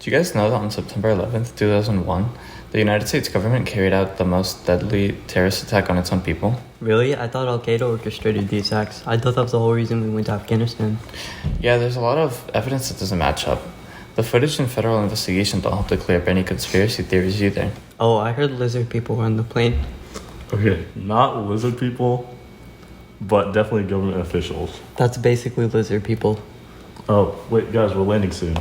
Do you guys know that on September 11th, 2001, the United States government carried out the most deadly terrorist attack on its own people? Really? I thought Al-Qaeda orchestrated the attacks. I thought that was the whole reason we went to Afghanistan. Yeah, there's a lot of evidence that doesn't match up. The footage and federal investigation don't help to clear up any conspiracy theories either. Oh, I heard lizard people were on the plane. Okay, not lizard people, but definitely government officials. That's basically lizard people. Oh, wait, guys, we're landing soon.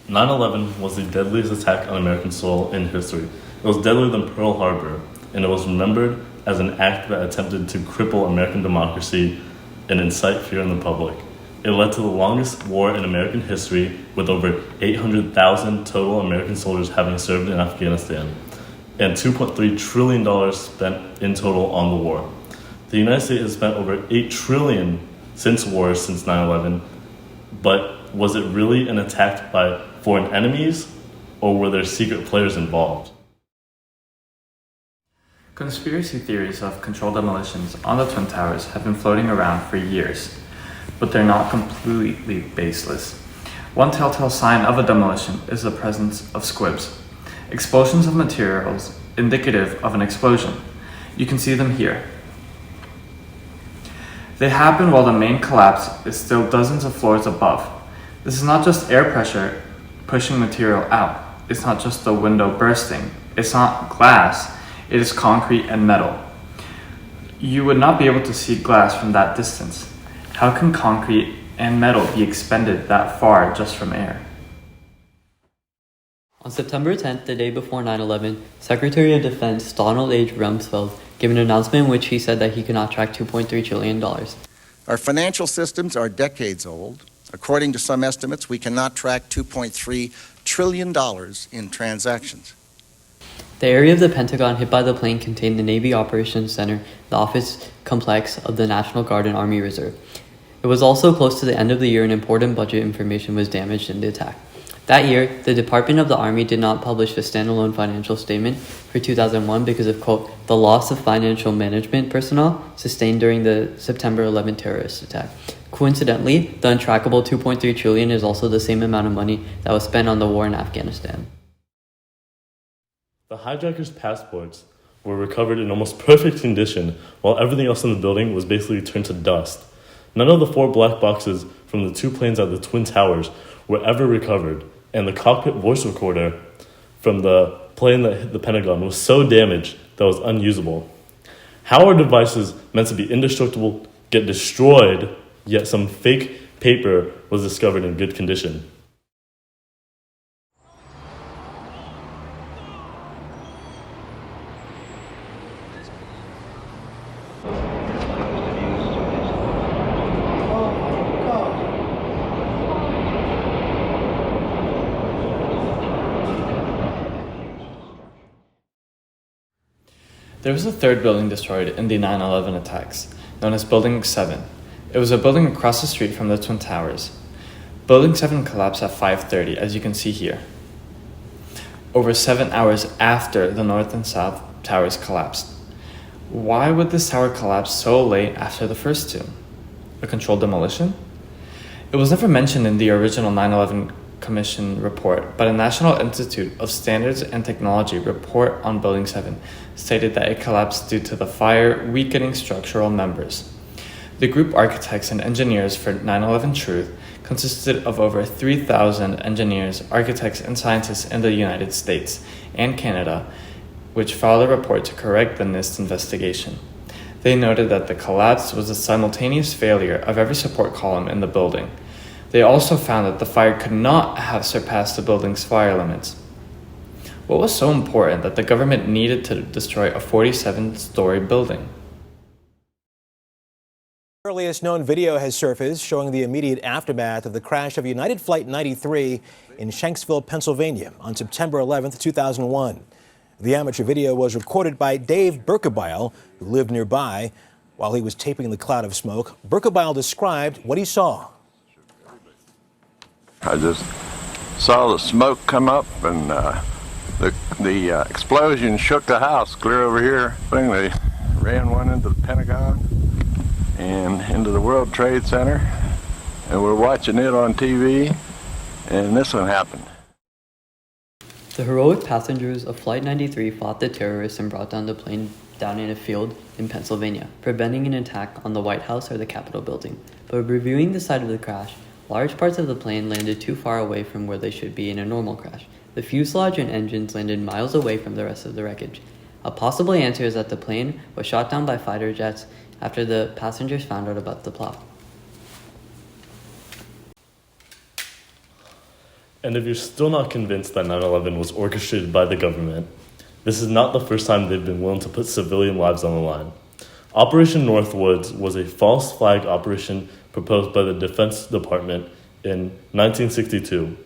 "9/11 was the deadliest attack on American soil in history. It was deadlier than Pearl Harbor, and it was remembered as an act that attempted to cripple American democracy and incite fear in the public. It led to the longest war in American history, with over 800,000 total American soldiers having served in Afghanistan, and $2.3 trillion spent in total on the war. The United States has spent over $8 trillion since 9/11, but was it really an attack by foreign enemies, or were there secret players involved?" Conspiracy theories of controlled demolitions on the Twin Towers have been floating around for years, but they're not completely baseless. One telltale sign of a demolition is the presence of squibs, explosions of materials indicative of an explosion. You can see them here. They happen while the main collapse is still dozens of floors above. This is not just air pressure pushing material out. It's not just the window bursting. It's not glass. It is concrete and metal. You would not be able to see glass from that distance. How can concrete and metal be expended that far just from air? On September 10th, the day before 9/11, Secretary of Defense Donald H. Rumsfeld gave an announcement in which he said that he could not track $2.3 trillion. Our financial systems are decades old. According to some estimates, we cannot track $2.3 trillion in transactions. The area of the Pentagon hit by the plane contained the Navy Operations Center, the office complex of the National Guard and Army Reserve. It was also close to the end of the year and important budget information was damaged in the attack. That year, the Department of the Army did not publish a standalone financial statement for 2001 because of, quote, the loss of financial management personnel sustained during the September 11 terrorist attack. Coincidentally, the untrackable $2.3 trillion is also the same amount of money that was spent on the war in Afghanistan. The hijackers' passports were recovered in almost perfect condition, while everything else in the building was basically turned to dust. None of the 4 black boxes from the 2 planes at the Twin Towers were ever recovered, and the cockpit voice recorder from the plane that hit the Pentagon was so damaged that it was unusable. How are devices meant to be indestructible get destroyed, yet some fake paper was discovered in good condition? There was a third building destroyed in the 9/11 attacks, known as Building 7. It was a building across the street from the Twin Towers. Building 7 collapsed at 5:30, as you can see here, over 7 hours after the North and South Towers collapsed. Why would this tower collapse so late after the first two? A controlled demolition? It was never mentioned in the original 9/11 Commission report, but a National Institute of Standards and Technology report on Building 7 stated that it collapsed due to the fire weakening structural members. The group architects and engineers for 9/11 Truth consisted of over 3,000 engineers, architects, and scientists in the United States and Canada, which filed a report to correct the NIST investigation. They noted that the collapse was a simultaneous failure of every support column in the building. They also found that the fire could not have surpassed the building's fire limits. What was so important that the government needed to destroy a 47-story building? The earliest known video has surfaced showing the immediate aftermath of the crash of United Flight 93 in Shanksville, Pennsylvania on September 11, 2001. The amateur video was recorded by Dave Berkebile, who lived nearby. While he was taping the cloud of smoke, Berkebile described what he saw. I just saw the smoke come up, and the explosion shook the house clear over here. They ran one into the Pentagon and into the World Trade Center, and we're watching it on TV, and this one happened. The heroic passengers of Flight 93 fought the terrorists and brought down the plane down in a field in Pennsylvania, preventing an attack on the White House or the Capitol building. But reviewing the site of the crash, large parts of the plane landed too far away from where they should be in a normal crash. The fuselage and engines landed miles away from the rest of the wreckage. A possible answer is that the plane was shot down by fighter jets after the passengers found out about the plot. And if you're still not convinced that 9/11 was orchestrated by the government, this is not the first time they've been willing to put civilian lives on the line. Operation Northwoods was a false flag operation proposed by the Defense Department in 1962.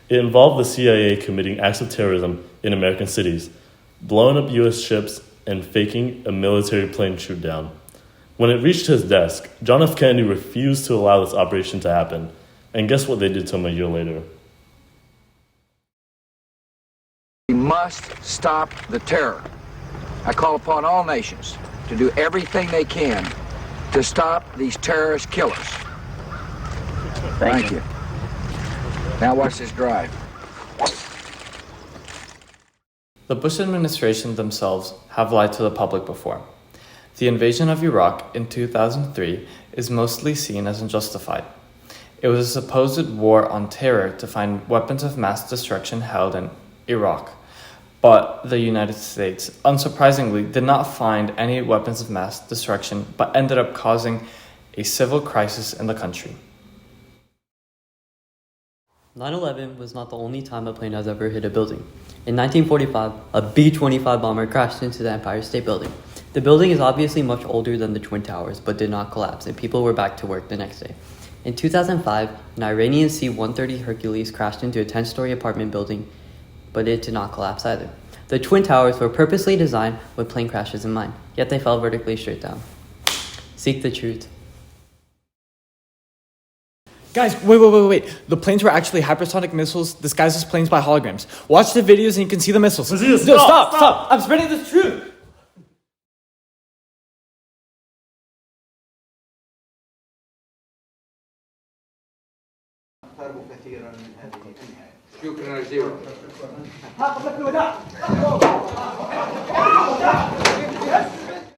It involved the CIA committing acts of terrorism in American cities, blowing up U.S. ships, and faking a military plane shoot down. When it reached his desk, John F. Kennedy refused to allow this operation to happen. And guess what they did to him a year later? We must stop the terror. I call upon all nations to do everything they can to stop these terrorist killers. Thank you. Now watch this drive. The Bush administration themselves have lied to the public before. The invasion of Iraq in 2003 is mostly seen as unjustified. It was a supposed war on terror to find weapons of mass destruction held in Iraq. But the United States, unsurprisingly, did not find any weapons of mass destruction, but ended up causing a civil crisis in the country. 9/11 was not the only time a plane has ever hit a building. In 1945, a B-25 bomber crashed into the Empire State Building. The building is obviously much older than the Twin Towers, but did not collapse, and people were back to work the next day. In 2005, an Iranian C-130 Hercules crashed into a 10-story apartment building, but it did not collapse either. The Twin Towers were purposely designed with plane crashes in mind, yet they fell vertically straight down. Seek the truth. Guys, wait. The planes were actually hypersonic missiles disguised as planes by holograms. Watch the videos and you can see the missiles. Stop, No, stop! I'm spreading the truth! شكرا جزيلا.